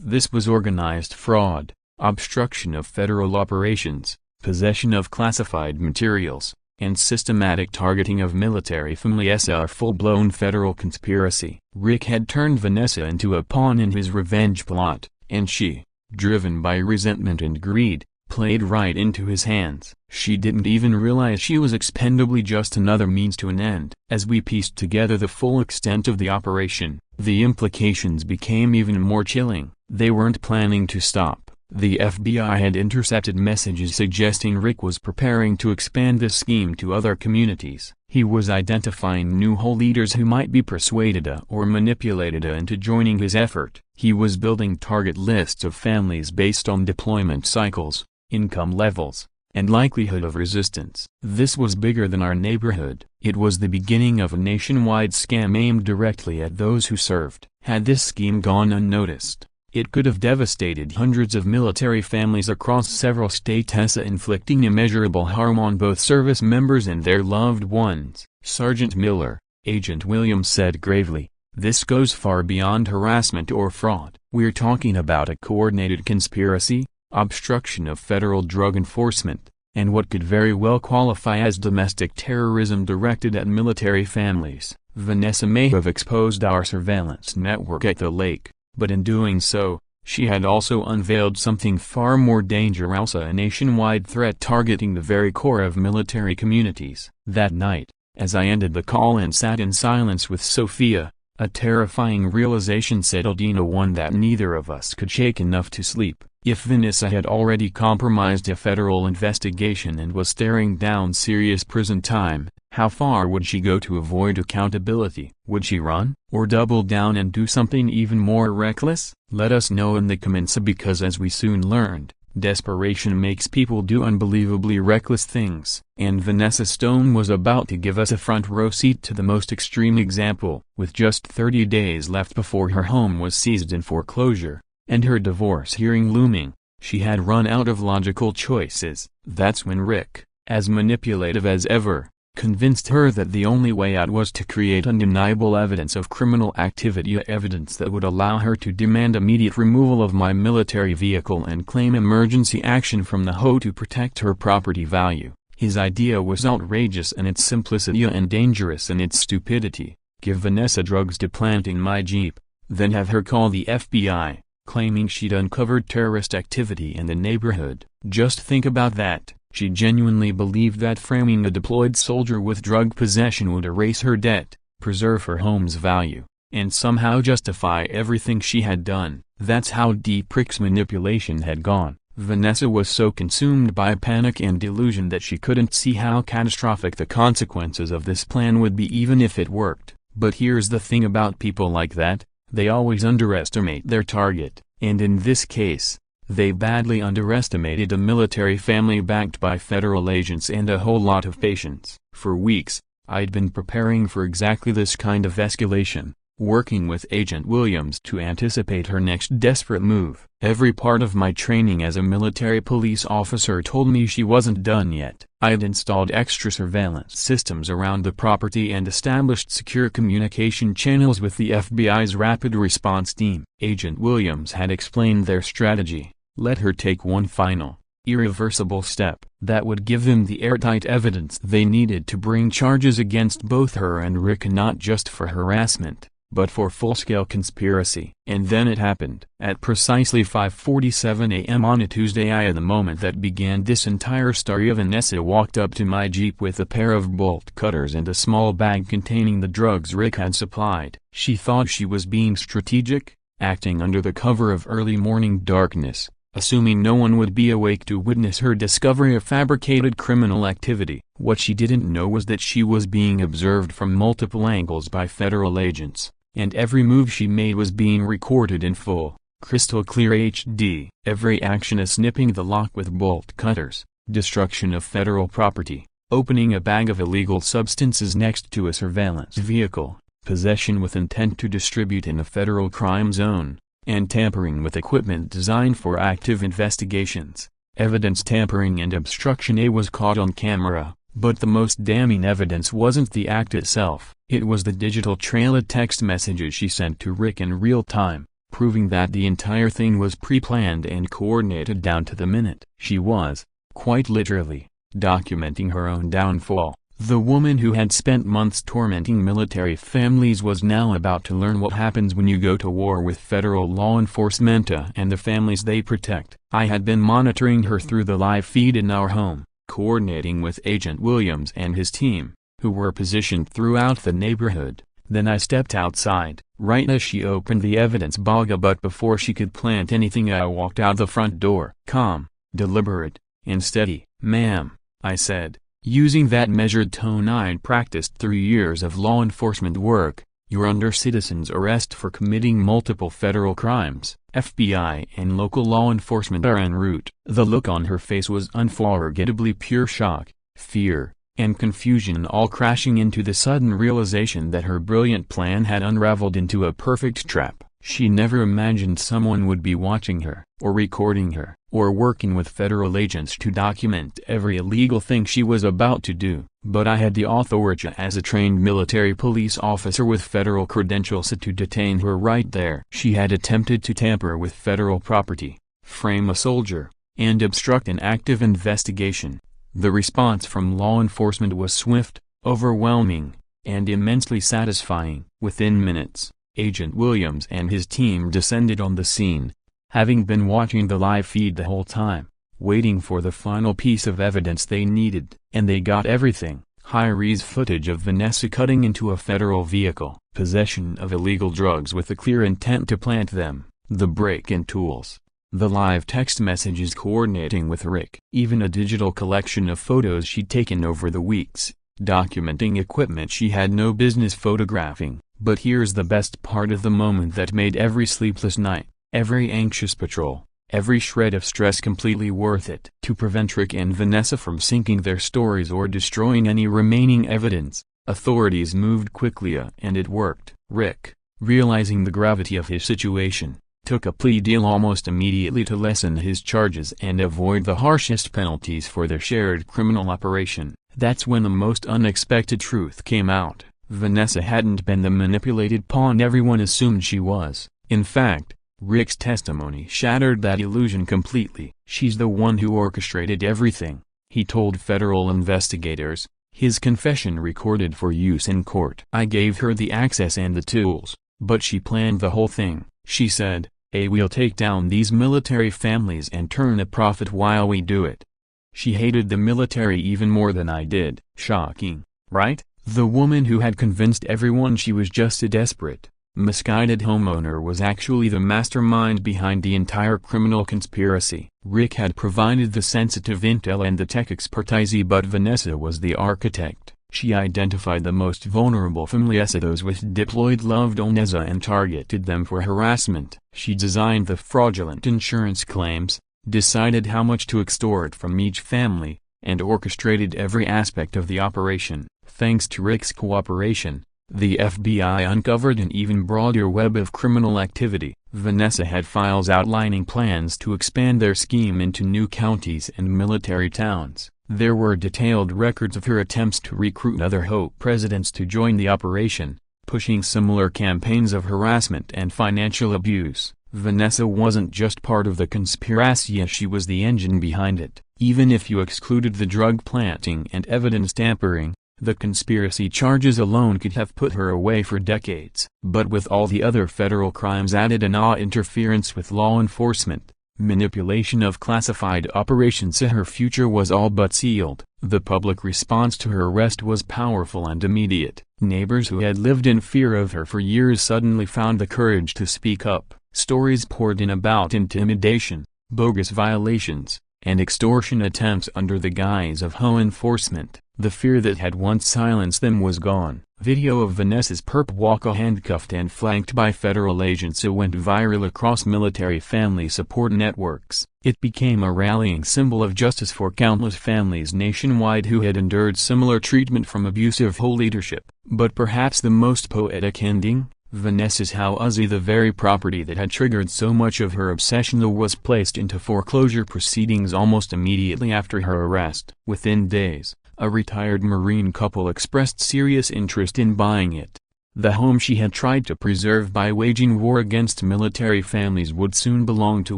This was organized fraud, obstruction of federal operations, possession of classified materials, and systematic targeting of military families, a full-blown federal conspiracy. Rick had turned Vanessa into a pawn in his revenge plot, and she, driven by resentment and greed, played right into his hands. She didn't even realize she was expendably just another means to an end. As we pieced together the full extent of the operation, the implications became even more chilling. They weren't planning to stop. The FBI had intercepted messages suggesting Rick was preparing to expand this scheme to other communities. He was identifying new HOA leaders who might be persuaded or manipulated into joining his effort. He was building target lists of families based on deployment cycles, income levels, and likelihood of resistance. This was bigger than our neighborhood. It was the beginning of a nationwide scam aimed directly at those who served. Had this scheme gone unnoticed, it could have devastated hundreds of military families across several states, inflicting immeasurable harm on both service members and their loved ones. Sergeant Miller, Agent Williams said gravely, "This goes far beyond harassment or fraud. We're talking about a coordinated conspiracy, obstruction of federal drug enforcement, and what could very well qualify as domestic terrorism directed at military families." Vanessa may have exposed our surveillance network at the lake, but in doing so, she had also unveiled something far more dangerous, a nationwide threat targeting the very core of military communities. That night, as I ended the call and sat in silence with Sophia, a terrifying realization settled in, one that neither of us could shake enough to sleep. If Vanessa had already compromised a federal investigation and was staring down serious prison time, how far would she go to avoid accountability? Would she run, or double down and do something even more reckless? Let us know in the comments, because as we soon learned, desperation makes people do unbelievably reckless things. And Vanessa Stone was about to give us a front row seat to the most extreme example. With just 30 days left before her home was seized in foreclosure, and her divorce hearing looming, she had run out of logical choices. That's when Rick, as manipulative as ever, convinced her that the only way out was to create undeniable evidence of criminal activity, evidence that would allow her to demand immediate removal of my military vehicle and claim emergency action from the HOA to protect her property value. His idea was outrageous in its simplicity and dangerous in its stupidity. Give Vanessa drugs to plant in my Jeep, then have her call the FBI, claiming she'd uncovered terrorist activity in the neighborhood. Just think about that. She genuinely believed that framing a deployed soldier with drug possession would erase her debt, preserve her home's value, and somehow justify everything she had done. That's how deep Rick's manipulation had gone. Vanessa was so consumed by panic and delusion that she couldn't see how catastrophic the consequences of this plan would be, even if it worked. But here's the thing about people like that, they always underestimate their target, and in this case, they badly underestimated a military family backed by federal agents and a whole lot of patience. For weeks, I'd been preparing for exactly this kind of escalation, working with Agent Williams to anticipate her next desperate move. Every part of my training as a military police officer told me she wasn't done yet. I'd installed extra surveillance systems around the property and established secure communication channels with the FBI's rapid response team. Agent Williams had explained their strategy. Let her take one final, irreversible step that would give them the airtight evidence they needed to bring charges against both her and Rick, not just for harassment, but for full-scale conspiracy. And then it happened. At precisely 5:47 a.m. on a Tuesday, the moment that began this entire story, Vanessa walked up to my Jeep with a pair of bolt cutters and a small bag containing the drugs Rick had supplied. She thought she was being strategic, acting under the cover of early morning darkness, assuming no one would be awake to witness her discovery of fabricated criminal activity. What she didn't know was that she was being observed from multiple angles by federal agents, and every move she made was being recorded in full, crystal clear HD. Every action, is snipping the lock with bolt cutters, destruction of federal property, opening a bag of illegal substances next to a surveillance vehicle, possession with intent to distribute in a federal crime zone, and tampering with equipment designed for active investigations. Evidence tampering and obstruction was caught on camera, but the most damning evidence wasn't the act itself. It was the digital trail of text messages she sent to Rick in real time, proving that the entire thing was pre-planned and coordinated down to the minute. She was, quite literally, documenting her own downfall. The woman who had spent months tormenting military families was now about to learn what happens when you go to war with federal law enforcement and the families they protect. I had been monitoring her through the live feed in our home, coordinating with Agent Williams and his team, who were positioned throughout the neighborhood. Then I stepped outside, right as she opened the evidence bag, but before she could plant anything I walked out the front door. Calm, deliberate, and steady. "Ma'am," I said, using that measured tone I'd practiced through years of law enforcement work, "you're under citizen's arrest for committing multiple federal crimes. FBI and local law enforcement are en route." The look on her face was unforgettably pure shock, fear, and confusion, all crashing into the sudden realization that her brilliant plan had unraveled into a perfect trap. She never imagined someone would be watching her, or recording her, or working with federal agents to document every illegal thing she was about to do. But I had the authority as a trained military police officer with federal credentials to detain her right there. She had attempted to tamper with federal property, frame a soldier, and obstruct an active investigation. The response from law enforcement was swift, overwhelming, and immensely satisfying. Within minutes, Agent Williams and his team descended on the scene, having been watching the live feed the whole time, waiting for the final piece of evidence they needed. And they got everything: high-res footage of Vanessa cutting into a federal vehicle, possession of illegal drugs with a clear intent to plant them, the break-in tools, the live text messages coordinating with Rick, even a digital collection of photos she'd taken over the weeks, documenting equipment she had no business photographing. But here's the best part of the moment that made every sleepless night, every anxious patrol, every shred of stress completely worth it. To prevent Rick and Vanessa from sinking their stories or destroying any remaining evidence, authorities moved quickly, and it worked. Rick, realizing the gravity of his situation, took a plea deal almost immediately to lessen his charges and avoid the harshest penalties for their shared criminal operation. That's when the most unexpected truth came out. Vanessa hadn't been the manipulated pawn everyone assumed she was. In fact, Rick's testimony shattered that illusion completely. "She's the one who orchestrated everything," he told federal investigators, his confession recorded for use in court. "I gave her the access and the tools, but she planned the whole thing," she said. "We'll take down these military families and turn a profit while we do it." She hated the military even more than I did. Shocking, right? The woman who had convinced everyone she was just a desperate, misguided homeowner was actually the mastermind behind the entire criminal conspiracy. Rick had provided the sensitive intel and the tech expertise, but Vanessa was the architect. She identified the most vulnerable families, those with deployed loved ones, and targeted them for harassment. She designed the fraudulent insurance claims, decided how much to extort from each family, and orchestrated every aspect of the operation. Thanks to Rick's cooperation, the FBI uncovered an even broader web of criminal activity. Vanessa had files outlining plans to expand their scheme into new counties and military towns. There were detailed records of her attempts to recruit other HOA presidents to join the operation, pushing similar campaigns of harassment and financial abuse. Vanessa wasn't just part of the conspiracy, she was the engine behind it. Even if you excluded the drug planting and evidence tampering, the conspiracy charges alone could have put her away for decades. But with all the other federal crimes added and interference with law enforcement, manipulation of classified operations, her future was all but sealed. The public response to her arrest was powerful and immediate. Neighbors who had lived in fear of her for years suddenly found the courage to speak up. Stories poured in about intimidation, bogus violations, and extortion attempts under the guise of HOA enforcement. The fear that had once silenced them was gone. Video of Vanessa's perp walk handcuffed and flanked by federal agents went viral across military family support networks. It became a rallying symbol of justice for countless families nationwide who had endured similar treatment from abusive HOA leadership. But perhaps the most poetic ending? Vanessa's house, the very property that had triggered so much of her obsession, was placed into foreclosure proceedings almost immediately after her arrest. Within days, a retired Marine couple expressed serious interest in buying it. The home she had tried to preserve by waging war against military families would soon belong to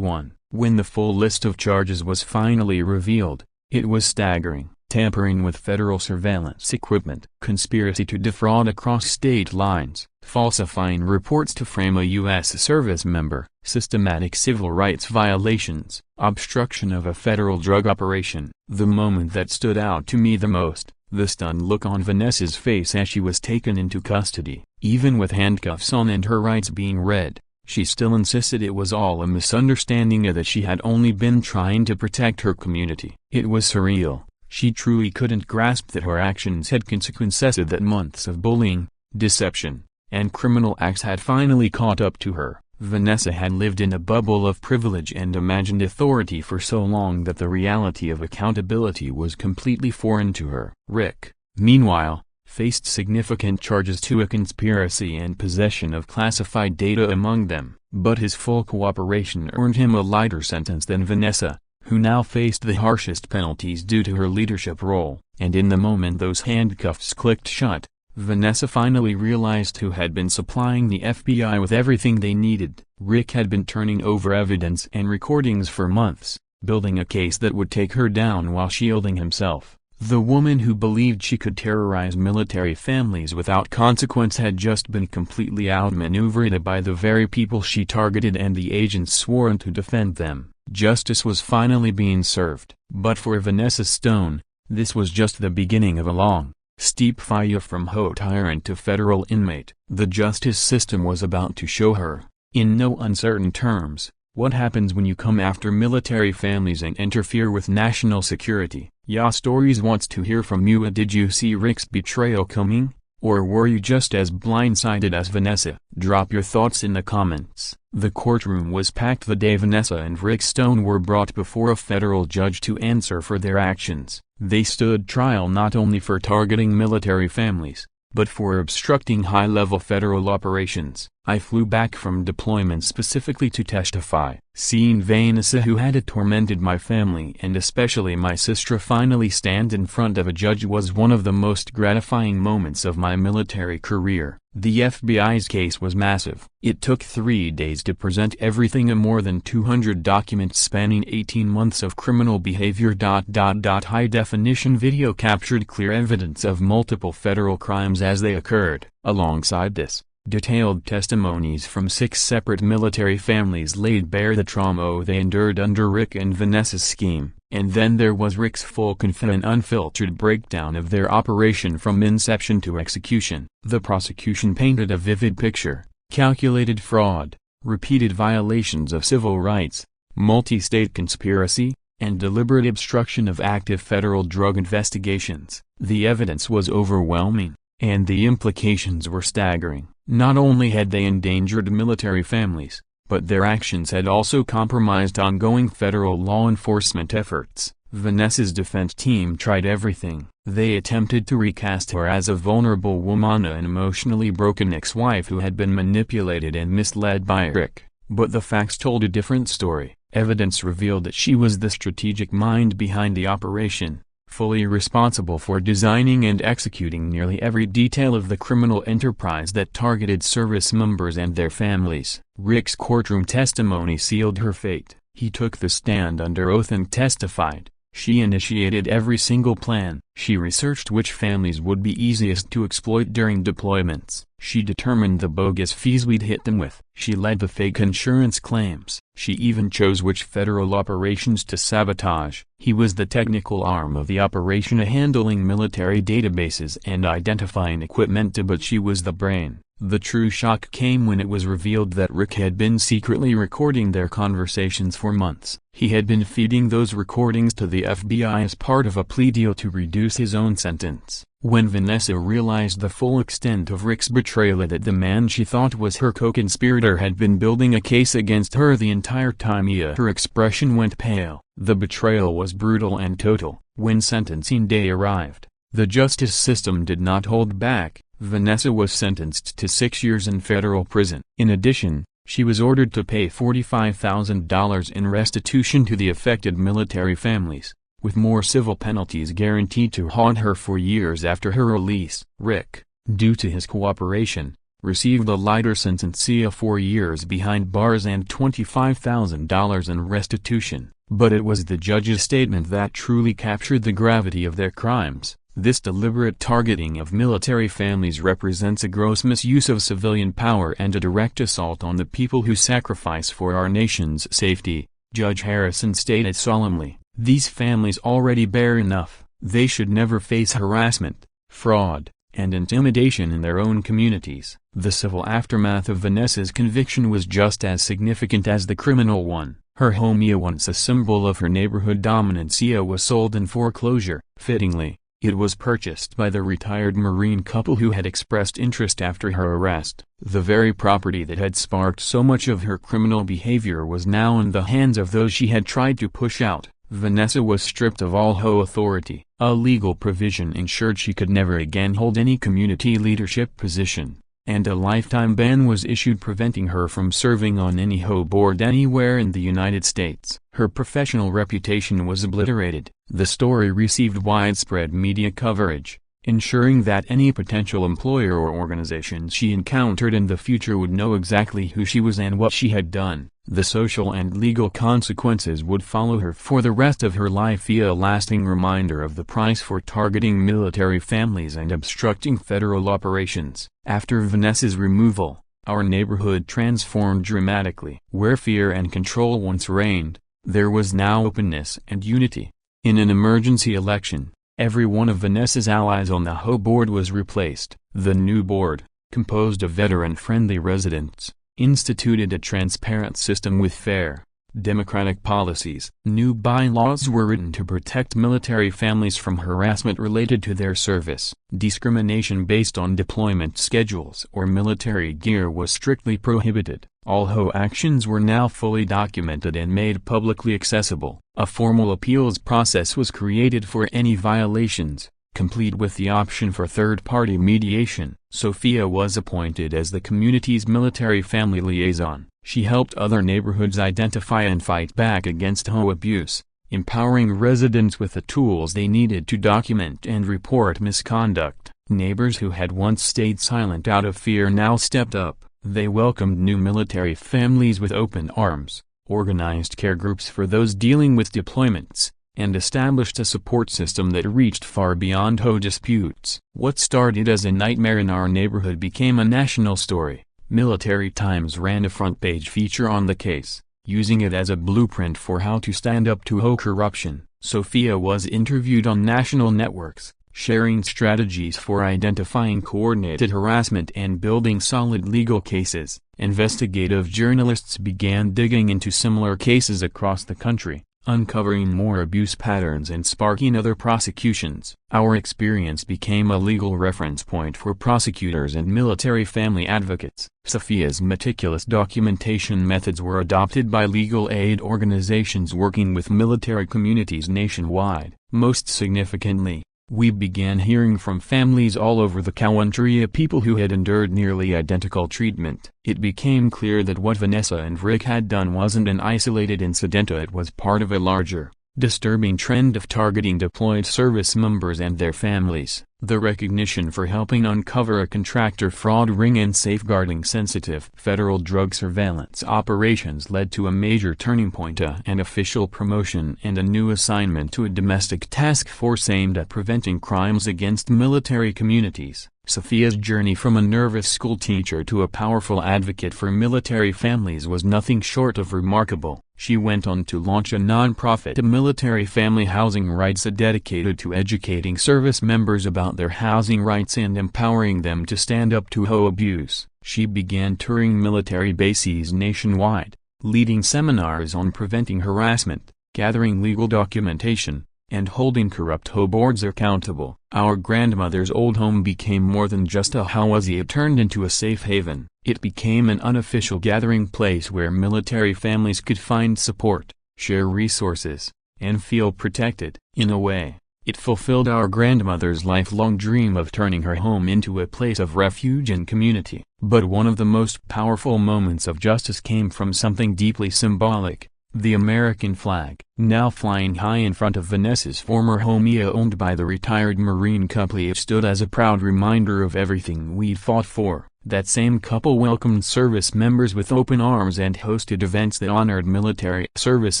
one. When the full list of charges was finally revealed, it was staggering. Tampering with federal surveillance equipment, conspiracy to defraud across state lines, falsifying reports to frame a U.S. service member, systematic civil rights violations, obstruction of a federal drug operation. The moment that stood out to me the most, the stunned look on Vanessa's face as she was taken into custody. Even with handcuffs on and her rights being read, she still insisted it was all a misunderstanding and that she had only been trying to protect her community. It was surreal. She truly couldn't grasp that her actions had consequences, that months of bullying, deception, and criminal acts had finally caught up to her. Vanessa had lived in a bubble of privilege and imagined authority for so long that the reality of accountability was completely foreign to her. Rick, meanwhile, faced significant charges to a conspiracy and possession of classified data among them, but his full cooperation earned him a lighter sentence than Vanessa, who now faced the harshest penalties due to her leadership role. And in the moment those handcuffs clicked shut, Vanessa finally realized who had been supplying the FBI with everything they needed. Rick had been turning over evidence and recordings for months, building a case that would take her down while shielding himself. The woman who believed she could terrorize military families without consequence had just been completely outmaneuvered by the very people she targeted and the agents sworn to defend them. Justice was finally being served. But for Vanessa Stone, this was just the beginning of a long, steep fire from HOA tyrant to federal inmate. The justice system was about to show her, in no uncertain terms, what happens when you come after military families and interfere with national security. Ya Stories wants to hear from you. Did you see Rick's betrayal coming? Or were you just as blindsided as Vanessa? Drop your thoughts in the comments. The courtroom was packed the day Vanessa and Rick Stone were brought before a federal judge to answer for their actions. They stood trial not only for targeting military families, but for obstructing high-level federal operations. I flew back from deployment specifically to testify. Seeing Vanessa, who had tormented my family and especially my sister, finally stand in front of a judge was one of the most gratifying moments of my military career. The FBI's case was massive. It took 3 days to present everything, a more than 200 documents spanning 18 months of criminal behavior. High-definition video captured clear evidence of multiple federal crimes as they occurred. Alongside this, detailed testimonies from 6 separate military families laid bare the trauma they endured under Rick and Vanessa's scheme. And then there was Rick's full and unfiltered breakdown of their operation from inception to execution. The prosecution painted a vivid picture: calculated fraud, repeated violations of civil rights, multi-state conspiracy, and deliberate obstruction of active federal drug investigations. The evidence was overwhelming, and the implications were staggering. Not only had they endangered military families, but their actions had also compromised ongoing federal law enforcement efforts. Vanessa's defense team tried everything. They attempted to recast her as a vulnerable woman, an emotionally broken ex-wife who had been manipulated and misled by Rick. But the facts told a different story. Evidence revealed that she was the strategic mind behind the operation, fully responsible for designing and executing nearly every detail of the criminal enterprise that targeted service members and their families. Rick's courtroom testimony sealed her fate. He took the stand under oath and testified. She initiated every single plan. She researched which families would be easiest to exploit during deployments. She determined the bogus fees we'd hit them with. She led the fake insurance claims. She even chose which federal operations to sabotage. He was the technical arm of the operation, handling military databases and identifying equipment, but she was the brain. The true shock came when it was revealed that Rick had been secretly recording their conversations for months. He had been feeding those recordings to the FBI as part of a plea deal to reduce his own sentence. When Vanessa realized the full extent of Rick's betrayal, that the man she thought was her co-conspirator had been building a case against her the entire time, her expression went pale. The betrayal was brutal and total. When sentencing day arrived, the justice system did not hold back. Vanessa was sentenced to 6 years in federal prison. In addition, she was ordered to pay $45,000 in restitution to the affected military families, with more civil penalties guaranteed to haunt her for years after her release. Rick, due to his cooperation, received a lighter sentence of 4 years behind bars and $25,000 in restitution. But it was the judge's statement that truly captured the gravity of their crimes. This deliberate targeting of military families represents a gross misuse of civilian power and a direct assault on the people who sacrifice for our nation's safety, Judge Harrison stated solemnly. These families already bear enough. They should never face harassment, fraud, and intimidation in their own communities. The civil aftermath of Vanessa's conviction was just as significant as the criminal one. Her home, once a symbol of her neighborhood dominance, was sold in foreclosure. Fittingly, it was purchased by the retired Marine couple who had expressed interest after her arrest. The very property that had sparked so much of her criminal behavior was now in the hands of those she had tried to push out. Vanessa was stripped of all HOA authority. A legal provision ensured she could never again hold any community leadership position, and a lifetime ban was issued preventing her from serving on any HOA board anywhere in the United States. Her professional reputation was obliterated. The story received widespread media coverage, ensuring that any potential employer or organization she encountered in the future would know exactly who she was and what she had done. The social and legal consequences would follow her for the rest of her life, a lasting reminder of the price for targeting military families and obstructing federal operations. After Vanessa's removal, our neighborhood transformed dramatically. Where fear and control once reigned, there was now openness and unity. In an emergency election, every one of Vanessa's allies on the HOA board was replaced. The new board, composed of veteran-friendly residents, instituted a transparent system with fair, democratic policies. New bylaws were written to protect military families from harassment related to their service. Discrimination based on deployment schedules or military gear was strictly prohibited. All HOA actions were now fully documented and made publicly accessible. A formal appeals process was created for any violations, complete with the option for third-party mediation. Sophia was appointed as the community's military family liaison. She helped other neighborhoods identify and fight back against HOA abuse, empowering residents with the tools they needed to document and report misconduct. Neighbors who had once stayed silent out of fear now stepped up. They welcomed new military families with open arms, organized care groups for those dealing with deployments, and established a support system that reached far beyond HOA disputes. What started as a nightmare in our neighborhood became a national story. Military Times ran a front-page feature on the case, using it as a blueprint for how to stand up to HOA corruption. Sophia was interviewed on national networks, sharing strategies for identifying coordinated harassment and building solid legal cases. Investigative journalists began digging into similar cases across the country, uncovering more abuse patterns and sparking other prosecutions. Our experience became a legal reference point for prosecutors and military family advocates. Sophia's meticulous documentation methods were adopted by legal aid organizations working with military communities nationwide. Most significantly, we began hearing from families all over the country of people who had endured nearly identical treatment. It became clear that what Vanessa and Rick had done wasn't an isolated incident, it was part of a larger, disturbing trend of targeting deployed service members and their families. The recognition for helping uncover a contractor fraud ring and safeguarding sensitive federal drug surveillance operations led to a major turning point, an official promotion and a new assignment to a domestic task force aimed at preventing crimes against military communities. Sophia's journey from a nervous schoolteacher to a powerful advocate for military families was nothing short of remarkable. She went on to launch a non-profit, Military Family Housing Rights, dedicated to educating service members about their housing rights and empowering them to stand up to HOA abuse. She began touring military bases nationwide, leading seminars on preventing harassment, gathering legal documentation, and holding corrupt HOA boards accountable. Our grandmother's old home became more than just a house, it turned into a safe haven. It became an unofficial gathering place where military families could find support, share resources, and feel protected. In a way, it fulfilled our grandmother's lifelong dream of turning her home into a place of refuge and community. But one of the most powerful moments of justice came from something deeply symbolic. The American flag, now flying high in front of Vanessa's former home owned by the retired Marine couple, stood as a proud reminder of everything we'd fought for. That same couple welcomed service members with open arms and hosted events that honored military service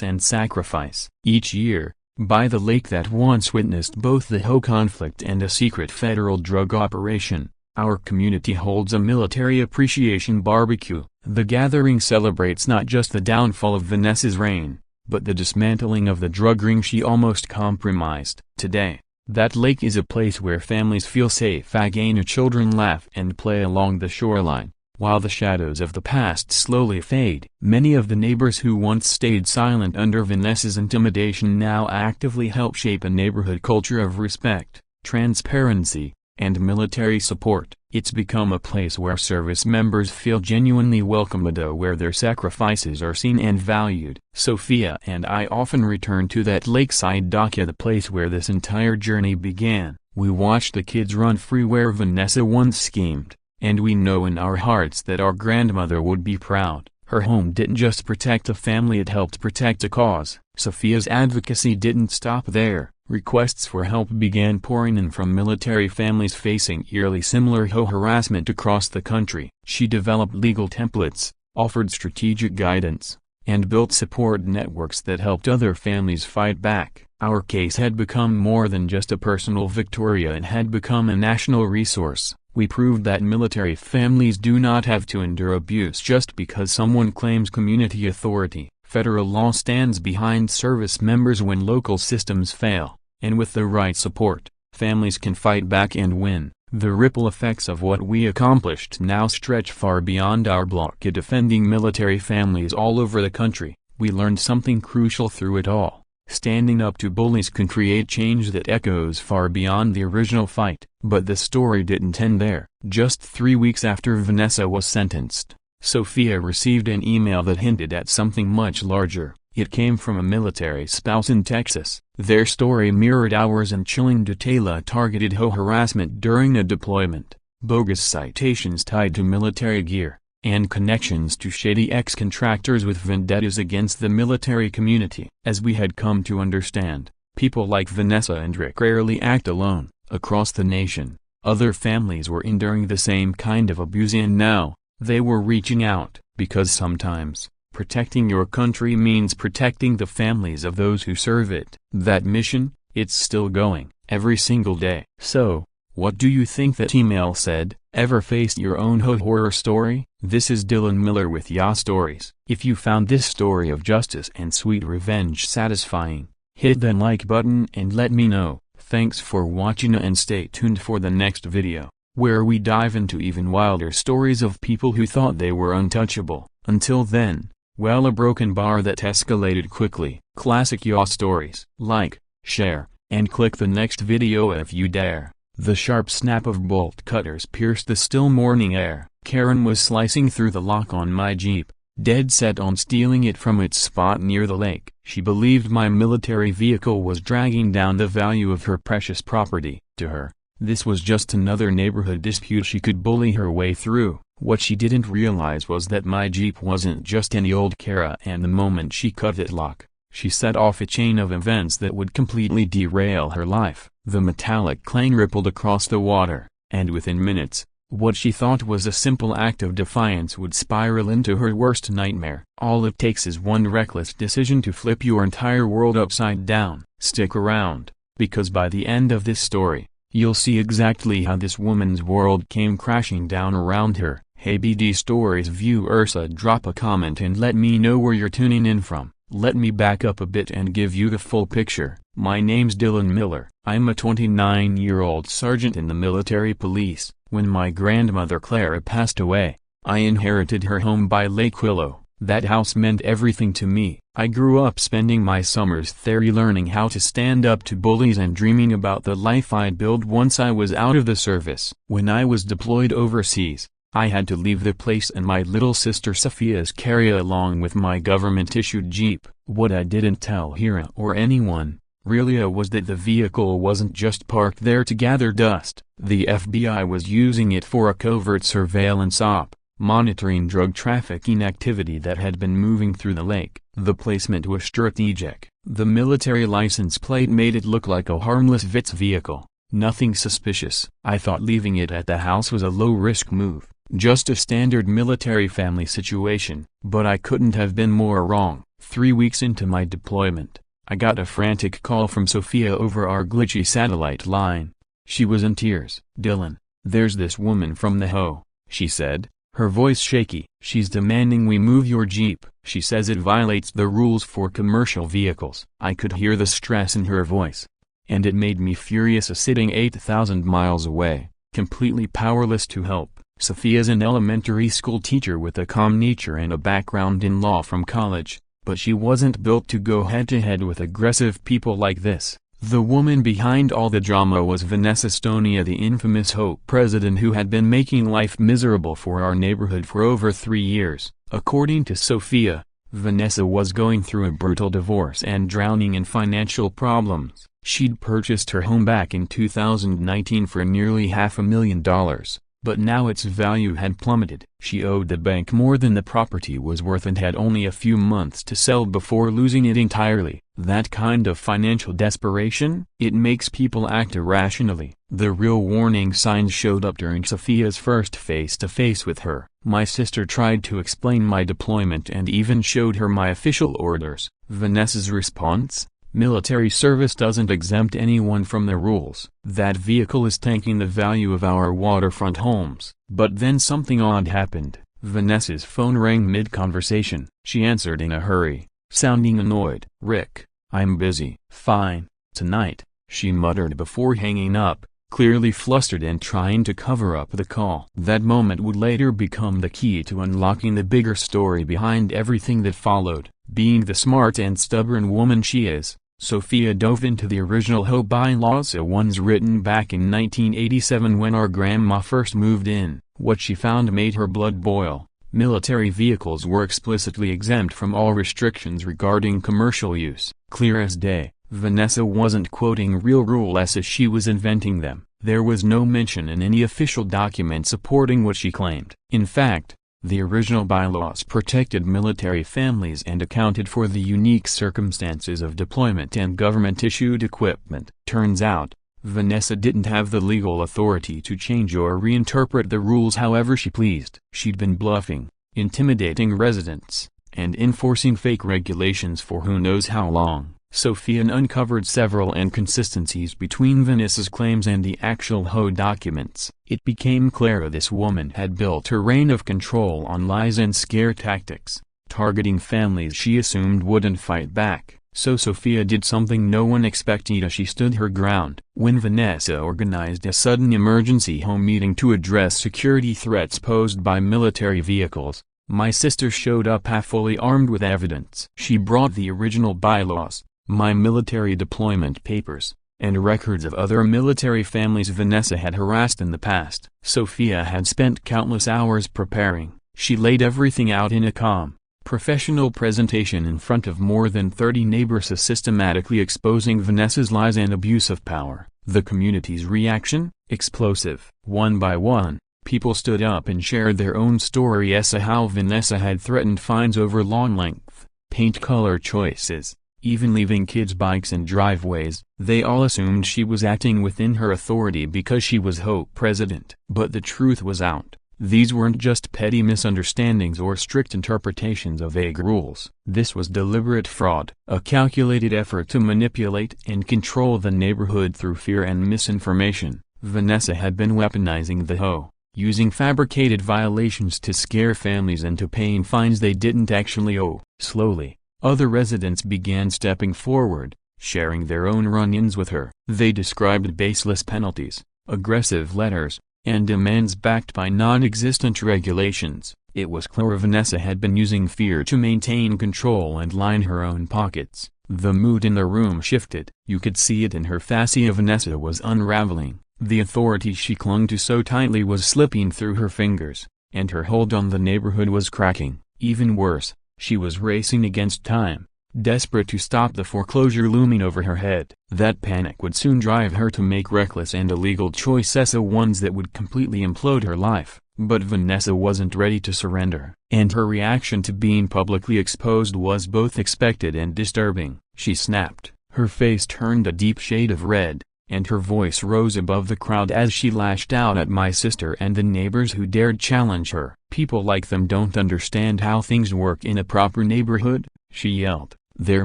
and sacrifice. Each year, by the lake that once witnessed both the HOA conflict and a secret federal drug operation, our community holds a military appreciation barbecue. The gathering celebrates not just the downfall of Vanessa's reign, but the dismantling of the drug ring she almost compromised. Today, that lake is a place where families feel safe again, children laugh and play along the shoreline, while the shadows of the past slowly fade. Many of the neighbors who once stayed silent under Vanessa's intimidation now actively help shape a neighborhood culture of respect, transparency, and military support. It's become a place where service members feel genuinely welcomed, where their sacrifices are seen and valued. Sophia and I often return to that lakeside dock, the place where this entire journey began. We watched the kids run free where Vanessa once schemed, and we know in our hearts that our grandmother would be proud. Her home didn't just protect a family, it helped protect a cause. Sophia's advocacy didn't stop there. Requests for help began pouring in from military families facing eerily similar HOA harassment across the country. She developed legal templates, offered strategic guidance, and built support networks that helped other families fight back. Our case had become more than just a personal victory, it had become a national resource. We proved that military families do not have to endure abuse just because someone claims community authority. Federal law stands behind service members when local systems fail, and with the right support, families can fight back and win. The ripple effects of what we accomplished now stretch far beyond our block. Defending military families all over the country, we learned something crucial through it all. Standing up to bullies can create change that echoes far beyond the original fight. But the story didn't end there. Just 3 weeks after Vanessa was sentenced, Sophia received an email that hinted at something much larger. It came from a military spouse in Texas. Their story mirrored ours in chilling detail: targeted HOA harassment during a deployment, bogus citations tied to military gear, and connections to shady ex-contractors with vendettas against the military community. As we had come to understand, people like Vanessa and Rick rarely act alone. Across the nation, other families were enduring the same kind of abuse, and now, they were reaching out, because sometimes, protecting your country means protecting the families of those who serve it. That mission, it's still going, every single day. So, what do you think that email said? Ever faced your own HOA horror story? This is Dylan Miller with Ya Stories. If you found this story of justice and sweet revenge satisfying, hit the like button and let me know. Thanks for watching, and stay tuned for the next video, where we dive into even wilder stories of people who thought they were untouchable. Until then, well, a broken bar that escalated quickly. Classic Ya Stories. Like, share, and click the next video if you dare. The sharp snap of bolt cutters pierced the still morning air. Karen was slicing through the lock on my Jeep, dead set on stealing it from its spot near the lake. She believed my military vehicle was dragging down the value of her precious property. To her, this was just another neighborhood dispute she could bully her way through. What she didn't realize was that my Jeep wasn't just any old Cara, and the moment she cut that lock, she set off a chain of events that would completely derail her life. The metallic clang rippled across the water, and within minutes, what she thought was a simple act of defiance would spiral into her worst nightmare. All it takes is one reckless decision to flip your entire world upside down. Stick around, because by the end of this story, you'll see exactly how this woman's world came crashing down around her. Hey BD Stories viewers, drop a comment and let me know where you're tuning in from. Let me back up a bit and give you the full picture. My name's Dylan Miller. I'm a 29-year-old sergeant in the military police. When my grandmother Clara passed away, I inherited her home by Lake Willow. That house meant everything to me. I grew up spending my summers there, learning how to stand up to bullies and dreaming about the life I'd build once I was out of the service. When I was deployed overseas, I had to leave the place and my little sister Sophia's carry along with my government-issued Jeep. What I didn't tell Hira or anyone, really, was that the vehicle wasn't just parked there to gather dust. The FBI was using it for a covert surveillance op, monitoring drug trafficking activity that had been moving through the lake. The placement was strategic. The military license plate made it look like a harmless VITS vehicle, nothing suspicious. I thought leaving it at the house was a low-risk move, Just a standard military family situation. But I couldn't have been more wrong. 3 weeks into my deployment, I got a frantic call from Sophia over our glitchy satellite line. She was in tears. "Dylan, there's this woman from the HOA," she said, her voice shaky. "She's demanding we move your Jeep. She says it violates the rules for commercial vehicles." I could hear the stress in her voice. And it made me furious. Sitting 8,000 miles away, completely powerless to help. Sophia's an elementary school teacher with a calm nature and a background in law from college, but she wasn't built to go head-to-head with aggressive people like this. The woman behind all the drama was Vanessa Stonia, the infamous HOA president who had been making life miserable for our neighborhood for over 3 years. According to Sophia, Vanessa was going through a brutal divorce and drowning in financial problems. She'd purchased her home back in 2019 for nearly $500,000. But now its value had plummeted. She owed the bank more than the property was worth and had only a few months to sell before losing it entirely. That kind of financial desperation? It makes people act irrationally. The real warning signs showed up during Sophia's first face-to-face with her. My sister tried to explain my deployment and even showed her my official orders. Vanessa's response? Military service doesn't exempt anyone from the rules. That vehicle is tanking the value of our waterfront homes. But then something odd happened. Vanessa's phone rang mid-conversation. She answered in a hurry, sounding annoyed. "Rick, I'm busy." "Fine, tonight," she muttered before hanging up, clearly flustered and trying to cover up the call. That moment would later become the key to unlocking the bigger story behind everything that followed. Being the smart and stubborn woman she is, Sophia dove into the original HOA bylaws, the ones written back in 1987 when our grandma first moved in. What she found made her blood boil. Military vehicles were explicitly exempt from all restrictions regarding commercial use. Clear as day, Vanessa wasn't quoting real rules as she was inventing them. There was no mention in any official document supporting what she claimed. In fact, the original bylaws protected military families and accounted for the unique circumstances of deployment and government-issued equipment. Turns out, Vanessa didn't have the legal authority to change or reinterpret the rules however she pleased. She'd been bluffing, intimidating residents, and enforcing fake regulations for who knows how long. Sophia uncovered several inconsistencies between Vanessa's claims and the actual HOA documents. It became clear this woman had built her reign of control on lies and scare tactics, targeting families she assumed wouldn't fight back. So Sophia did something no one expected. She stood her ground. When Vanessa organized a sudden emergency home meeting to address security threats posed by military vehicles, my sister showed up half fully armed with evidence. She brought the original bylaws, my military deployment papers, and records of other military families Vanessa had harassed in the past. Sophia had spent countless hours preparing. She laid everything out in a calm, professional presentation in front of more than 30 neighbors, systematically exposing Vanessa's lies and abuse of power. The community's reaction? Explosive. One by one, people stood up and shared their own stories, how Vanessa had threatened fines over lawn length, paint color choices, even leaving kids' bikes in driveways. They all assumed she was acting within her authority because she was HOA president. But the truth was out. These weren't just petty misunderstandings or strict interpretations of vague rules. This was deliberate fraud, a calculated effort to manipulate and control the neighborhood through fear and misinformation. Vanessa had been weaponizing the HOA, using fabricated violations to scare families into paying fines they didn't actually owe. Slowly, other residents began stepping forward, sharing their own run-ins with her. They described baseless penalties, aggressive letters, and demands backed by non-existent regulations. It was clear Vanessa had been using fear to maintain control and line her own pockets. The mood in the room shifted. You could see it in her face. Vanessa was unraveling. The authority she clung to so tightly was slipping through her fingers, and her hold on the neighborhood was cracking. Even worse, she was racing against time, desperate to stop the foreclosure looming over her head. That panic would soon drive her to make reckless and illegal choices, ones that would completely implode her life. But Vanessa wasn't ready to surrender, and her reaction to being publicly exposed was both expected and disturbing. She snapped. Her face turned a deep shade of red, and her voice rose above the crowd as she lashed out at my sister and the neighbors who dared challenge her. "People like them don't understand how things work in a proper neighborhood," she yelled. "Their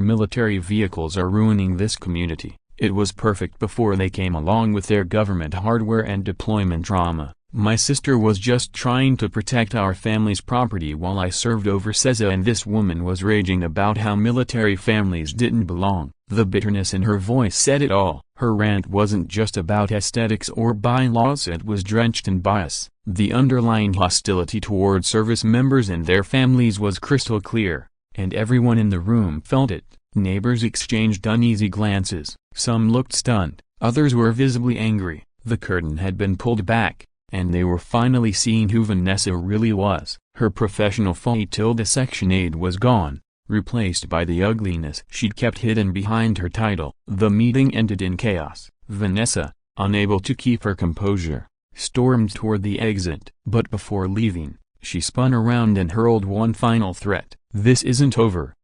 military vehicles are ruining this community. It was perfect before they came along with their government hardware and deployment drama. My sister was just trying to protect our family's property while I served overseas, and this woman was raging about how military families didn't belong." The bitterness in her voice said it all. Her rant wasn't just about aesthetics or bylaws, it was drenched in bias. The underlying hostility toward service members and their families was crystal clear, and everyone in the room felt it. Neighbors exchanged uneasy glances. Some looked stunned, others were visibly angry. The curtain had been pulled back, and they were finally seeing who Vanessa really was. Her professional Section 8 was gone, replaced by the ugliness she'd kept hidden behind her title. The meeting ended in chaos. Vanessa, unable to keep her composure, stormed toward the exit. But before leaving, she spun around and hurled one final threat. "This isn't over,"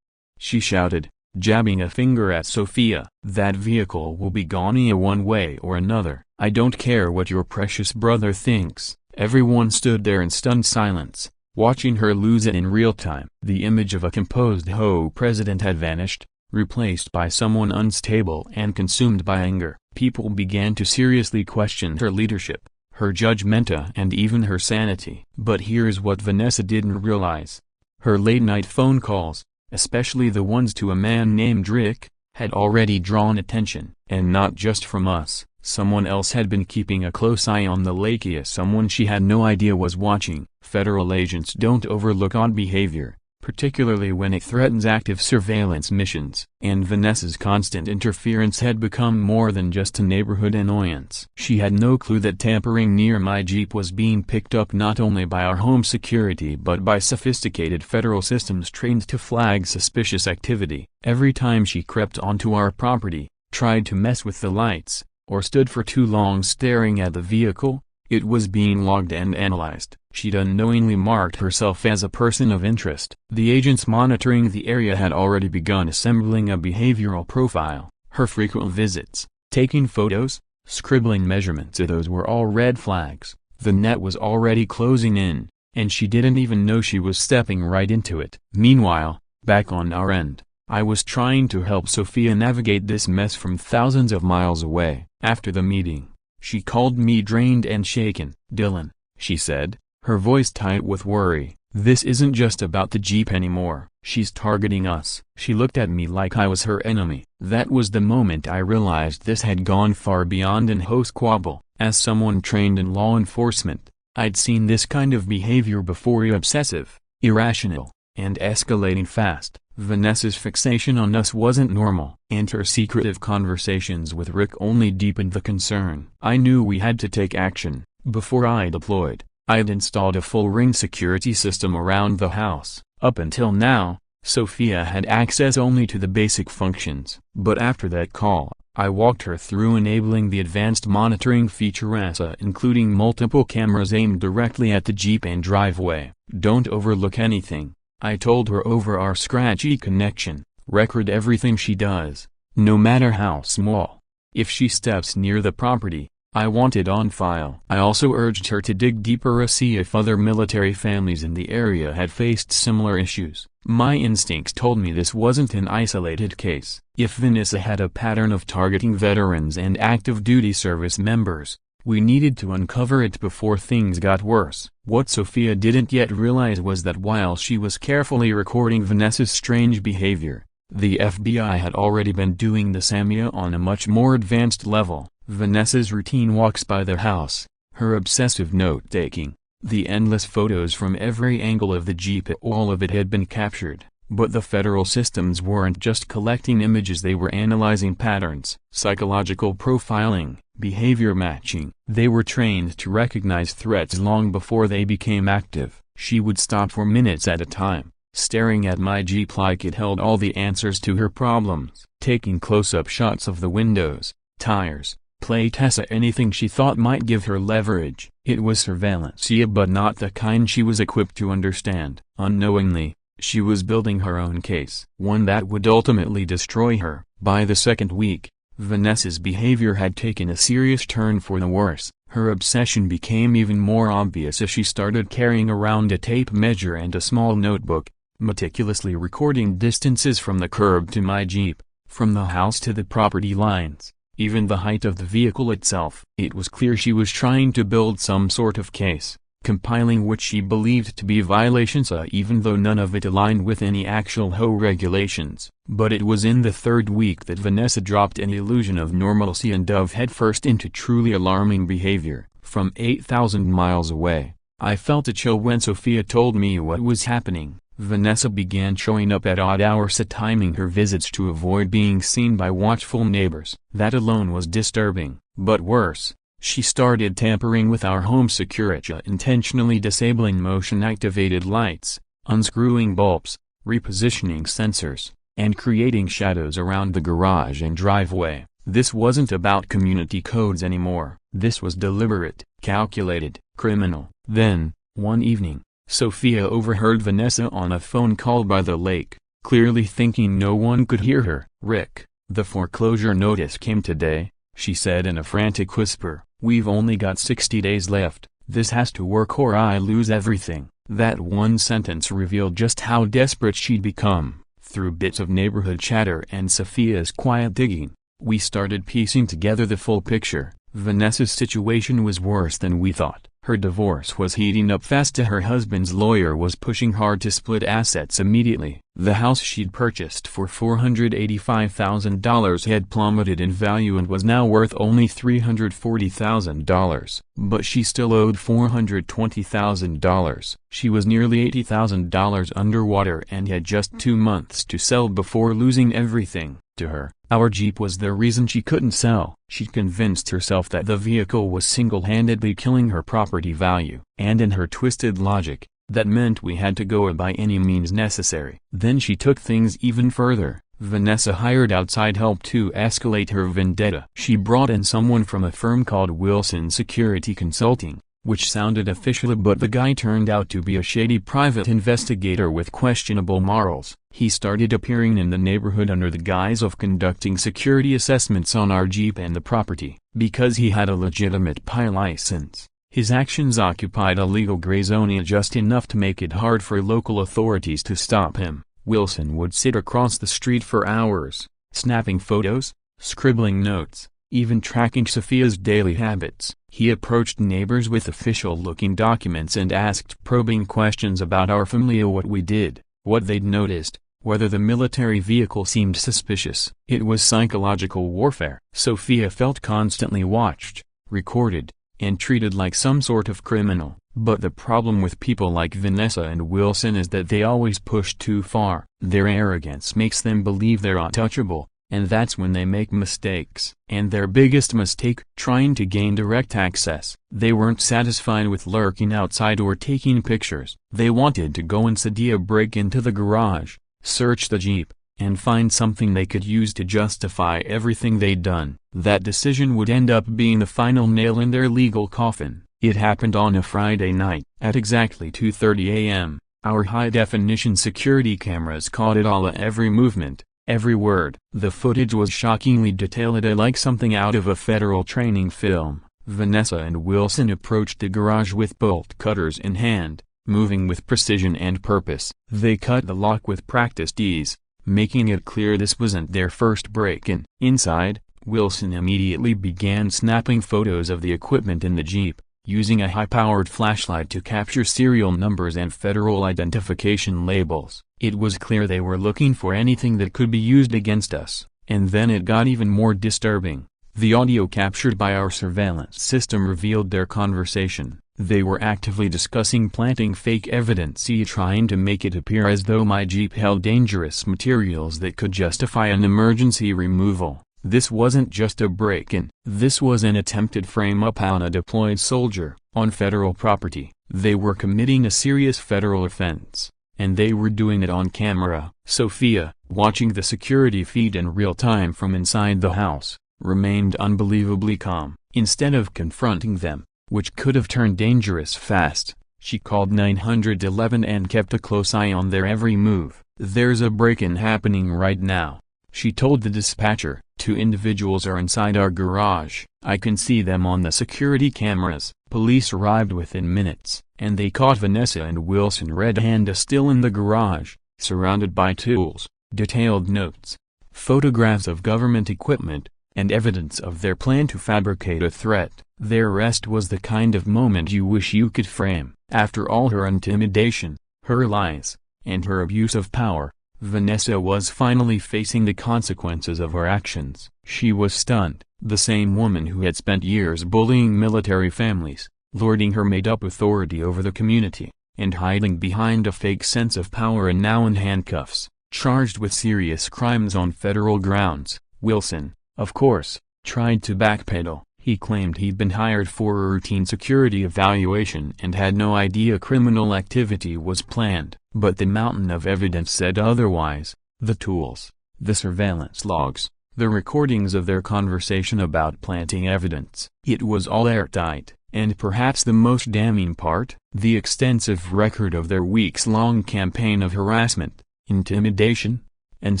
she shouted, jabbing a finger at Sophia. "That vehicle will be gone one way or another. I don't care what your precious brother thinks." Everyone stood there in stunned silence, watching her lose it in real time. The image of a composed HOA president had vanished, replaced by someone unstable and consumed by anger. People began to seriously question her leadership, her judgment, and even her sanity. But here's what Vanessa didn't realize. Her late-night phone calls, especially the ones to a man named Rick, had already drawn attention. And not just from us. Someone else had been keeping a close eye on the Lakia. Someone she had no idea was watching. Federal agents don't overlook odd behavior, particularly when it threatens active surveillance missions. And Vanessa's constant interference had become more than just a neighborhood annoyance. She had no clue that tampering near my Jeep was being picked up not only by our home security but by sophisticated federal systems trained to flag suspicious activity. Every time she crept onto our property, tried to mess with the lights, or stood for too long staring at the vehicle, it was being logged and analyzed. She'd unknowingly marked herself as a person of interest. The agents monitoring the area had already begun assembling a behavioral profile. Her frequent visits, taking photos, scribbling measurements, those were all red flags. The net was already closing in, and she didn't even know she was stepping right into it. Meanwhile, back on our end, I was trying to help Sophia navigate this mess from thousands of miles away. After the meeting, she called me drained and shaken. "Dylan," she said, her voice tight with worry, "this isn't just about the Jeep anymore. She's targeting us." She looked at me like I was her enemy. That was the moment I realized this had gone far beyond an HOA squabble. As someone trained in law enforcement, I'd seen this kind of behavior before: obsessive, irrational, and escalating fast. Vanessa's fixation on us wasn't normal, and her secretive conversations with Rick only deepened the concern. I knew we had to take action. Before I deployed, I'd installed a full ring security system around the house. Up until now, Sophia had access only to the basic functions. But after that call, I walked her through enabling the advanced monitoring feature, including multiple cameras aimed directly at the Jeep and driveway. "Don't overlook anything," I told her over our scratchy connection. "Record everything she does, no matter how small. If she steps near the property, I want it on file." I also urged her to dig deeper to see if other military families in the area had faced similar issues. My instincts told me this wasn't an isolated case. If Vanessa had a pattern of targeting veterans and active duty service members, we needed to uncover it before things got worse. What Sophia didn't yet realize was that while she was carefully recording Vanessa's strange behavior, the FBI had already been doing the same on a much more advanced level. Vanessa's routine walks by the house, her obsessive note-taking, the endless photos from every angle of the Jeep, all of it had been captured. But the federal systems weren't just collecting images, they were analyzing patterns, psychological profiling, behavior matching. They were trained to recognize threats long before they became active. She would stop for minutes at a time, staring at my Jeep like it held all the answers to her problems, taking close-up shots of the windows, tires, plates, anything she thought might give her leverage. It was surveillance, but not the kind she was equipped to understand. Unknowingly, she was building her own case, one that would ultimately destroy her. By the second week, Vanessa's behavior had taken a serious turn for the worse. Her obsession became even more obvious as she started carrying around a tape measure and a small notebook, meticulously recording distances from the curb to my Jeep, from the house to the property lines, even the height of the vehicle itself. It was clear she was trying to build some sort of case, compiling which she believed to be violations even though none of it aligned with any actual HOA regulations. But it was in the third week that Vanessa dropped an illusion of normalcy and dove headfirst into truly alarming behavior. From 8,000 miles away, I felt a chill when Sophia told me what was happening. Vanessa began showing up at odd hours, timing her visits to avoid being seen by watchful neighbors. That alone was disturbing, but worse, she started tampering with our home security, intentionally disabling motion-activated lights, unscrewing bulbs, repositioning sensors, and creating shadows around the garage and driveway. This wasn't about community codes anymore. This was deliberate, calculated, criminal. Then, one evening, Sophia overheard Vanessa on a phone call by the lake, clearly thinking no one could hear her. "Rick, the foreclosure notice came today," she said in a frantic whisper. "We've only got 60 days left. This has to work or I lose everything." That one sentence revealed just how desperate she'd become. Through bits of neighborhood chatter and Sophia's quiet digging, we started piecing together the full picture. Vanessa's situation was worse than we thought. Her divorce was heating up fast. Her husband's lawyer was pushing hard to split assets immediately. The house she'd purchased for $485,000 had plummeted in value and was now worth only $340,000. But she still owed $420,000. She was nearly $80,000 underwater and had just 2 months to sell before losing everything. To her, our Jeep was the reason she couldn't sell. She'd convinced herself that the vehicle was single-handedly killing her property value. And in her twisted logic, that meant we had to go by any means necessary. Then she took things even further. Vanessa hired outside help to escalate her vendetta. She brought in someone from a firm called Wilson Security Consulting, which sounded official, but the guy turned out to be a shady private investigator with questionable morals. He started appearing in the neighborhood under the guise of conducting security assessments on our Jeep and the property. Because he had a legitimate PI license, his actions occupied a legal gray zone just enough to make it hard for local authorities to stop him. Wilson would sit across the street for hours, snapping photos, scribbling notes, even tracking Sophia's daily habits. He approached neighbors with official-looking documents and asked probing questions about our family, what we did, what they'd noticed, whether the military vehicle seemed suspicious. It was psychological warfare. Sophia felt constantly watched, recorded, and treated like some sort of criminal. But the problem with people like Vanessa and Wilson is that they always push too far. Their arrogance makes them believe they're untouchable, and that's when they make mistakes. And their biggest mistake, trying to gain direct access. They weren't satisfied with lurking outside or taking pictures. They wanted to go inside, break into the garage, search the Jeep, and find something they could use to justify everything they'd done. That decision would end up being the final nail in their legal coffin. It happened on a Friday night. At exactly 2:30 a.m., our high-definition security cameras caught it all, every movement, every word. The footage was shockingly detailed, like something out of a federal training film. Vanessa and Wilson approached the garage with bolt cutters in hand, moving with precision and purpose. They cut the lock with practiced ease, making it clear this wasn't their first break-in. Inside, Wilson immediately began snapping photos of the equipment in the Jeep, using a high-powered flashlight to capture serial numbers and federal identification labels. It was clear they were looking for anything that could be used against us. And then it got even more disturbing. The audio captured by our surveillance system revealed their conversation. They were actively discussing planting fake evidence, trying to make it appear as though my Jeep held dangerous materials that could justify an emergency removal. This wasn't just a break-in. This was an attempted frame-up on a deployed soldier, on federal property. They were committing a serious federal offense, and they were doing it on camera. Sophia, watching the security feed in real time from inside the house, remained unbelievably calm. Instead of confronting them, which could have turned dangerous fast, she called 911 and kept a close eye on their every move. "There's a break-in happening right now. She told the dispatcher, 2 individuals are inside our garage. I can see them on the security cameras. Police arrived within minutes, and they caught Vanessa and Wilson red-handed still in the garage, surrounded by tools, detailed notes, photographs of government equipment, and evidence of their plan to fabricate a threat. Their arrest was the kind of moment you wish you could frame. After all her intimidation, her lies, and her abuse of power, Vanessa was finally facing the consequences of her actions. She was stunned. The same woman who had spent years bullying military families, lording her made-up authority over the community, and hiding behind a fake sense of power, and now in handcuffs, charged with serious crimes on federal grounds. Wilson, of course, tried to backpedal. He claimed he'd been hired for a routine security evaluation and had no idea criminal activity was planned. But the mountain of evidence said otherwise. The tools, the surveillance logs, the recordings of their conversation about planting evidence. It was all airtight, and perhaps the most damning part, the extensive record of their weeks-long campaign of harassment, intimidation, and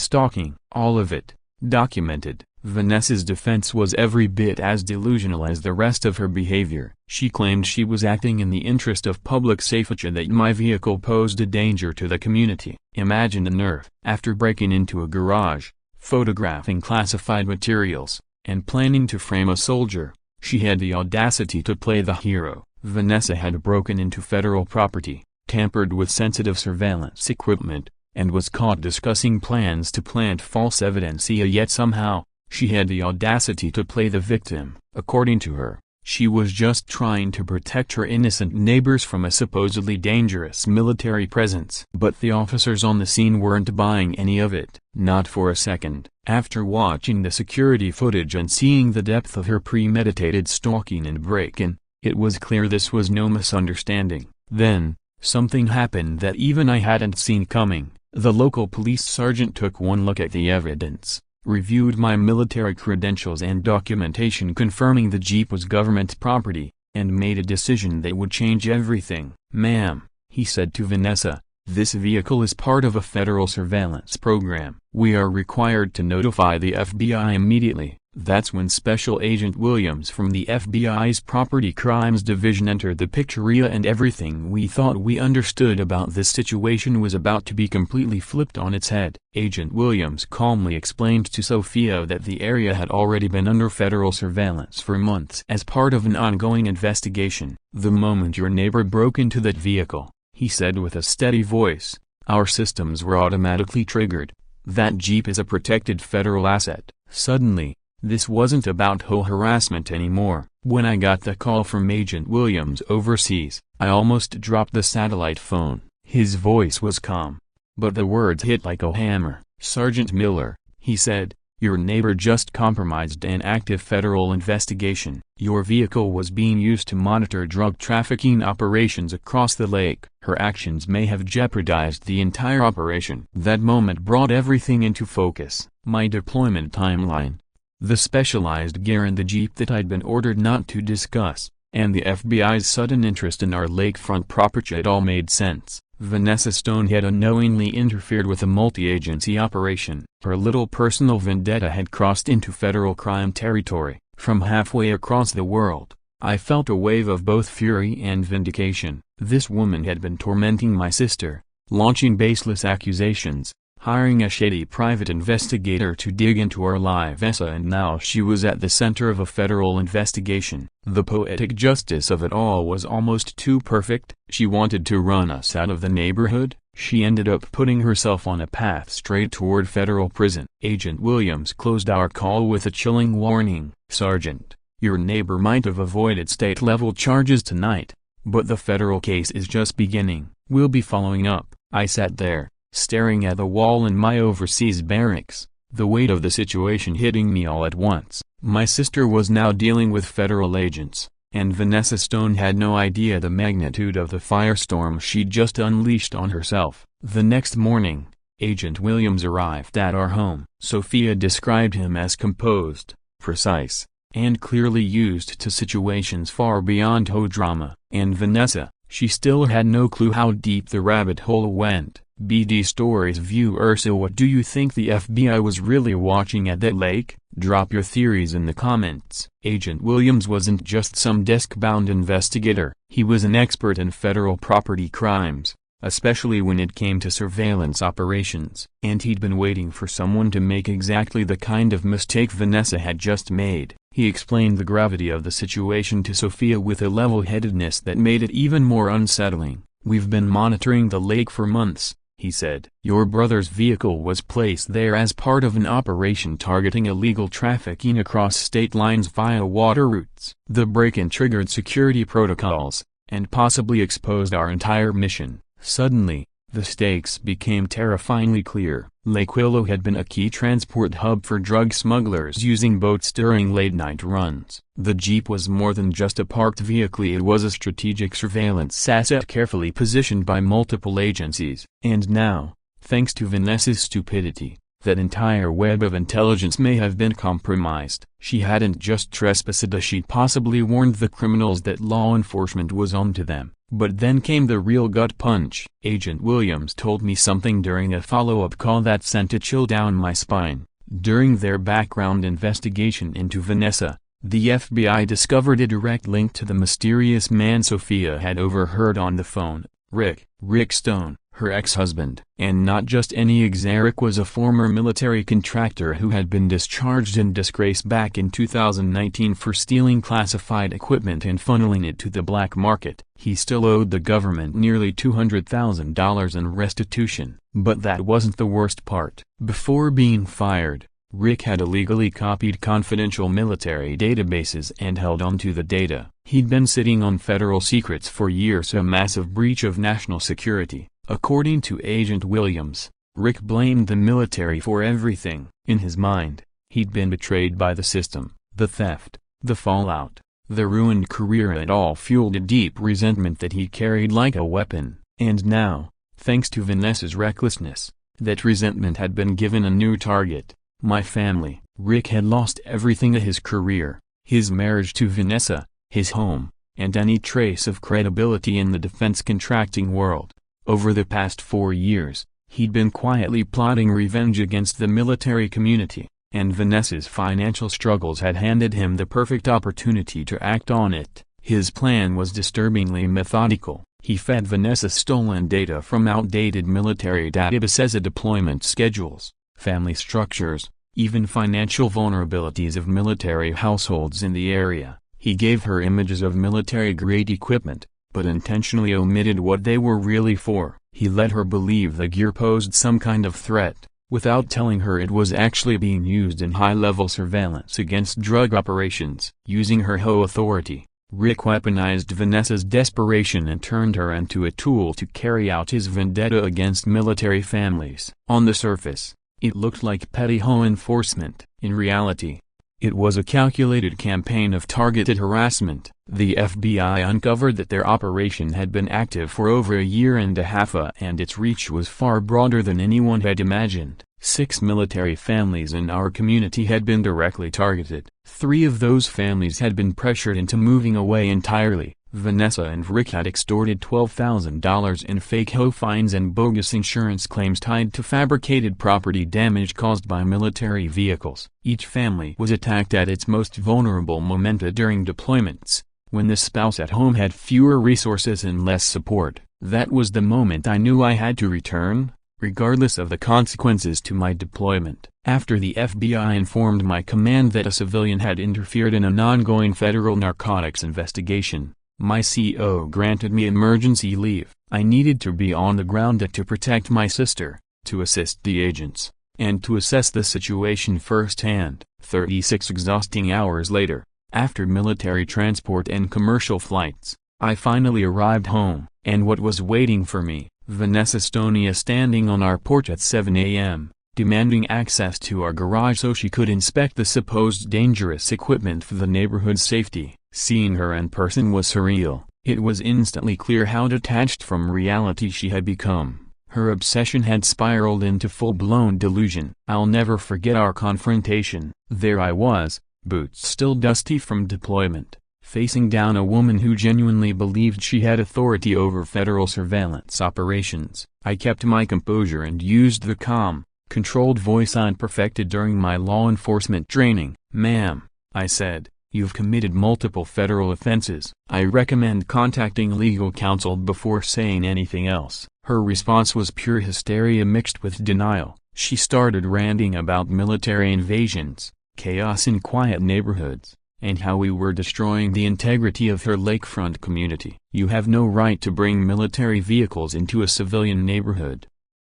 stalking. All of it, documented. Vanessa's defense was every bit as delusional as the rest of her behavior. She claimed she was acting in the interest of public safety, that my vehicle posed a danger to the community. Imagine the nerve. After breaking into a garage, photographing classified materials, and planning to frame a soldier, she had the audacity to play the hero. Vanessa had broken into federal property, tampered with sensitive surveillance equipment, and was caught discussing plans to plant false evidence, yet somehow, she had the audacity to play the victim. According to her, she was just trying to protect her innocent neighbors from a supposedly dangerous military presence. But the officers on the scene weren't buying any of it. Not for a second. After watching the security footage and seeing the depth of her premeditated stalking and break-in, it was clear this was no misunderstanding. Then, something happened that even I hadn't seen coming. The local police sergeant took one look at the evidence, reviewed my military credentials and documentation confirming the Jeep was government property, and made a decision that would change everything. "Ma'am," he said to Vanessa, "this vehicle is part of a federal surveillance program. We are required to notify the FBI immediately." That's when Special Agent Williams from the FBI's Property Crimes Division entered the picture, and everything we thought we understood about this situation was about to be completely flipped on its head. Agent Williams calmly explained to Sophia that the area had already been under federal surveillance for months as part of an ongoing investigation. "The moment your neighbor broke into that vehicle," he said with a steady voice, "our systems were automatically triggered. That Jeep is a protected federal asset." Suddenly, this wasn't about HOA harassment anymore. When I got the call from Agent Williams overseas, I almost dropped the satellite phone. His voice was calm, but the words hit like a hammer. "Sergeant Miller," he said, "your neighbor just compromised an active federal investigation. Your vehicle was being used to monitor drug trafficking operations across the lake. Her actions may have jeopardized the entire operation." That moment brought everything into focus. My deployment timeline, the specialized gear in the Jeep that I'd been ordered not to discuss, and the FBI's sudden interest in our lakefront property. It all made sense. Vanessa Stone had unknowingly interfered with a multi-agency operation. Her little personal vendetta had crossed into federal crime territory. From halfway across the world, I felt a wave of both fury and vindication. This woman had been tormenting my sister, launching baseless accusations, hiring a shady private investigator to dig into our lives, and now she was at the center of a federal investigation. The poetic justice of it all was almost too perfect. She wanted to run us out of the neighborhood. She ended up putting herself on a path straight toward federal prison. Agent Williams closed our call with a chilling warning. "Sergeant, your neighbor might have avoided state-level charges tonight, but the federal case is just beginning. We'll be following up." I sat there, staring at the wall in my overseas barracks, the weight of the situation hitting me all at once. My sister was now dealing with federal agents, and Vanessa Stone had no idea the magnitude of the firestorm she'd just unleashed on herself. The next morning, Agent Williams arrived at our home. Sophia described him as composed, precise, and clearly used to situations far beyond HOA drama. And Vanessa, she still had no clue how deep the rabbit hole went. BD Stories viewer, so what do you think the FBI was really watching at that lake? Drop your theories in the comments. Agent Williams wasn't just some desk-bound investigator. He was an expert in federal property crimes, especially when it came to surveillance operations. And he'd been waiting for someone to make exactly the kind of mistake Vanessa had just made. He explained the gravity of the situation to Sophia with a level-headedness that made it even more unsettling. "We've been monitoring the lake for months," he said. "Your brother's vehicle was placed there as part of an operation targeting illegal trafficking across state lines via water routes. The break-in triggered security protocols, and possibly exposed our entire mission." Suddenly, the stakes became terrifyingly clear. Lake Willow had been a key transport hub for drug smugglers using boats during late-night runs. The Jeep was more than just a parked vehicle, it was a strategic surveillance asset carefully positioned by multiple agencies. And now, thanks to Vanessa's stupidity, that entire web of intelligence may have been compromised. She hadn't just trespassed, she'd possibly warned the criminals that law enforcement was onto them. But then came the real gut punch. Agent Williams told me something during a follow-up call that sent a chill down my spine. During their background investigation into Vanessa, the FBI discovered a direct link to the mysterious man Sophia had overheard on the phone, Rick Stone, her ex-husband. And not just any ex. Rick was a former military contractor who had been discharged in disgrace back in 2019 for stealing classified equipment and funneling it to the black market. He still owed the government nearly $200,000 in restitution. But that wasn't the worst part. Before being fired, Rick had illegally copied confidential military databases and held onto the data. He'd been sitting on federal secrets for years, a massive breach of national security. According to Agent Williams, Rick blamed the military for everything. In his mind, he'd been betrayed by the system. The theft, the fallout, the ruined career, it all fueled a deep resentment that he carried like a weapon. And now, thanks to Vanessa's recklessness, that resentment had been given a new target. My family. Rick had lost everything: his career, his marriage to Vanessa, his home, and any trace of credibility in the defense contracting world. Over the past 4 years, he'd been quietly plotting revenge against the military community, and Vanessa's financial struggles had handed him the perfect opportunity to act on it. His plan was disturbingly methodical. He fed Vanessa stolen data from outdated military databases, deployment schedules, family structures, even financial vulnerabilities of military households in the area. He gave her images of military-grade equipment, but intentionally omitted what they were really for. He let her believe the gear posed some kind of threat, without telling her it was actually being used in high-level surveillance against drug operations. Using her HOA authority, Rick weaponized Vanessa's desperation and turned her into a tool to carry out his vendetta against military families. On the surface, it looked like petty HOA enforcement. In reality, it was a calculated campaign of targeted harassment. The FBI uncovered that their operation had been active for over a year and a half, and its reach was far broader than anyone had imagined. 6 military families in our community had been directly targeted. 3 of those families had been pressured into moving away entirely. Vanessa and Rick had extorted $12,000 in fake HOA fines and bogus insurance claims tied to fabricated property damage caused by military vehicles. Each family was attacked at its most vulnerable moment during deployments, when the spouse at home had fewer resources and less support. That was the moment I knew I had to return, regardless of the consequences to my deployment. After the FBI informed my command that a civilian had interfered in an ongoing federal narcotics investigation, my CO granted me emergency leave. I needed to be on the ground to protect my sister, to assist the agents, and to assess the situation firsthand. 36 exhausting hours later, after military transport and commercial flights, I finally arrived home. And what was waiting for me? Vanessa Stonia standing on our porch at 7 a.m., demanding access to our garage so she could inspect the supposed dangerous equipment for the neighborhood's safety. Seeing her in person was surreal. It was instantly clear how detached from reality she had become. Her obsession had spiraled into full-blown delusion. I'll never forget our confrontation. There I was, boots still dusty from deployment, facing down a woman who genuinely believed she had authority over federal surveillance operations. I kept my composure and used the calm, controlled voice I'd perfected during my law enforcement training. "Ma'am," I said, "you've committed multiple federal offenses. I recommend contacting legal counsel before saying anything else." Her response was pure hysteria mixed with denial. She started ranting about military invasions, chaos in quiet neighborhoods, and how we were destroying the integrity of her lakefront community. "You have no right to bring military vehicles into a civilian neighborhood,"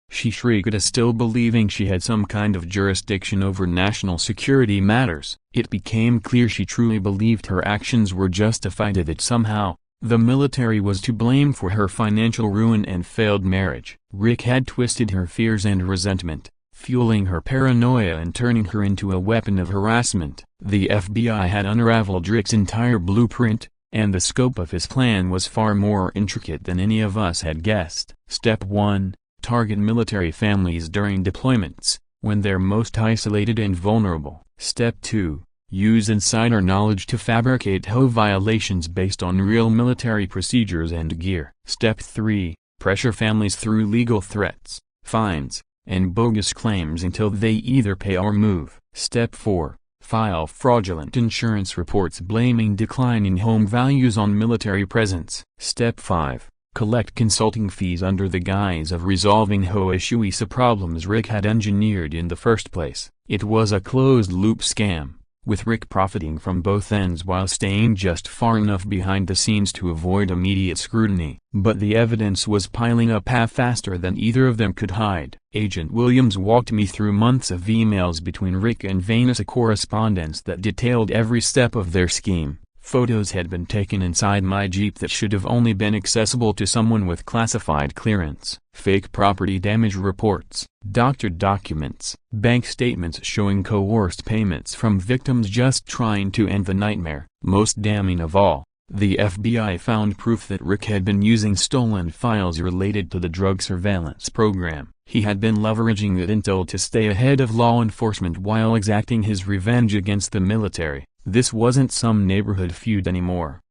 she shrieked, still believing she had some kind of jurisdiction over national security matters. It became clear she truly believed her actions were justified, that somehow, the military was to blame for her financial ruin and failed marriage. Rick had twisted her fears and resentment, fueling her paranoia and turning her into a weapon of harassment. The FBI had unraveled Rick's entire blueprint, and the scope of his plan was far more intricate than any of us had guessed. Step 1. Target military families during deployments, when they're most isolated and vulnerable. Step 2. Use insider knowledge to fabricate HOA violations based on real military procedures and gear. Step 3. Pressure families through legal threats, fines, and bogus claims until they either pay or move. Step 4. File fraudulent insurance reports blaming declining home values on military presence. Step 5. Collect consulting fees under the guise of resolving HOA problems Rick had engineered in the first place. It was a closed-loop scam, with Rick profiting from both ends while staying just far enough behind the scenes to avoid immediate scrutiny. But the evidence was piling up faster than either of them could hide. Agent Williams walked me through months of emails between Rick and Vanessa, correspondence that detailed every step of their scheme. Photos had been taken inside my Jeep that should have only been accessible to someone with classified clearance. Fake property damage reports, doctored documents, bank statements showing coerced payments from victims just trying to end the nightmare. Most damning of all, the FBI found proof that Rick had been using stolen files related to the drug surveillance program. He had been leveraging that intel to stay ahead of law enforcement while exacting his revenge against the military. This wasn't some neighborhood feud anymore.